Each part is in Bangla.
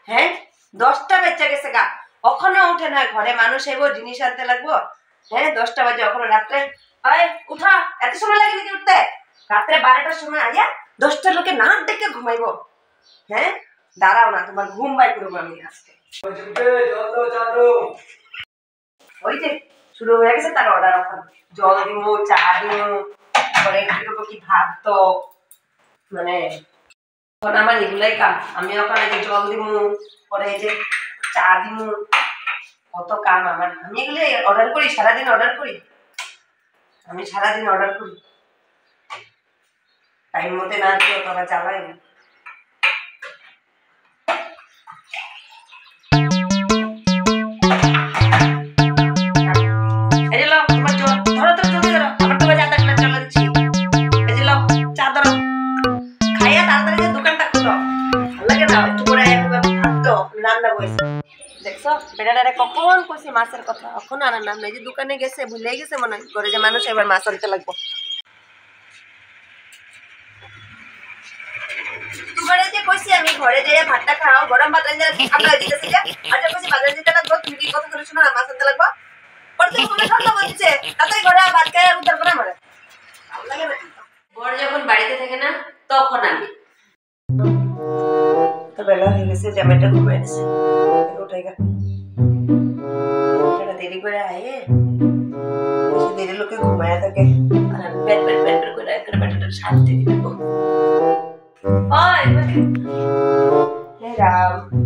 হ্যাঁ 10টা বেজে গেছে গা, ওখানে উঠে না, ঘরে মানুষ আইবো, জিনিস আনতে লাগবো। হ্যাঁ 10টা বাজে, ওখানে রাত্রে উঠা, এত সময় লাগে নাকি উঠতে? রাত্রে 12টার সময় আইয়া 10টা লোকে নাক ডেকে ঘুমাইবো। হ্যাঁ দাঁড়াও না, তোমার ঘুম বাই করবো আমি আজকে। ওই যে শুরু হয়ে গেছে তার অর্ডার, ওখানে জল দিমু, চা দিমু, পরে কি ভাত, তো মানে এখন আমার এগুলাই কাম। আমি ওখানে যে জল দিমু, পরে এই যে চা দিমু, কত কাম আমার। আমি এগুলো অর্ডার করি, সারাদিন অর্ডার করি, আমি সারাদিন অর্ডার করি। টাইম মতে না দিও তো আবার জ্বালাই। দেখছো বেটাটারে কখন কইছি মাছের কথা, এখন আনার নাম নাই। যে দোকানে গেছে, ভুলেই গেছে মনে করে যে মানুষ এবার মাছ আনতে লাগবো। তোমারে যে কইছি আমি ঘরে যেয়ে ভাতটা খাও, গরম ভাত রান্না আমরা দিতেছি যে, আচ্ছা কইছি বাজারে যেতে লাগবো, তুমি কি কথা করে শোনা, মাছ আনতে লাগবো। পরে তুমি মনে ঠান্ডা বলছে তাড়াতাড়ি ঘরে ভাত খায় উদ্ধার করে আমারে ভালো লাগে না। বড় যখন বাড়িতে থাকে না তখন আমি তো বেলা হয়ে গেছে, জামাইটা ঘুমিয়ে গেছে, ওঠাই গা দেরি করে আয়ে, দেরি লোকে ঘুমায়া থাকে আর আমি পেট পেট পেট করে একটা বেটাটা শান্তি দিতে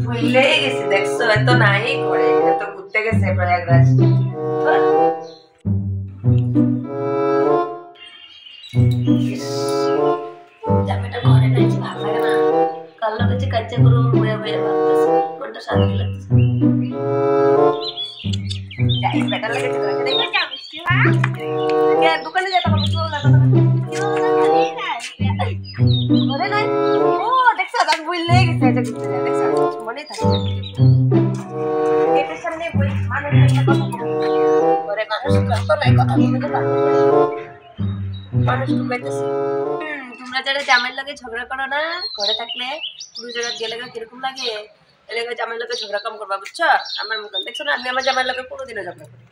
ভুললেই গেছি। দেখছো এত নাই ঘরে, এত ঘুরতে গেছে প্রয়াগরাজ। জামাইটা ঘরে নাই, ভালো লাগে না। কাল লোকে যে কাজে করবো বয়ে বয়ে ভাবতেছে, মনটা শান্তি লাগতেছে। বেটার লাগে দোকানে যেতে হবে, ঘরে নাই। ও দেখছো আমি ভুললেই গেছে, মনেই থাকে গেটের সামনে বই মানুষ ঘরে মানুষ কত নাই কথা বলতে পারবে, মানুষ ঢুকাইতেছে। তোমরা যারা জামাইয়ের লাগে ঝগড়া করো না, ঘরে থাকলে পুরো জায়গা গেলে কিরকম লাগে, এলাকায় জামাইয়ের লাগে ঝগড়া কম করবা, বুঝছো? আমার মুখ দেখছো না, আমি আমার জামাইয়ের লাগে কোনোদিনও ঝগড়া করি।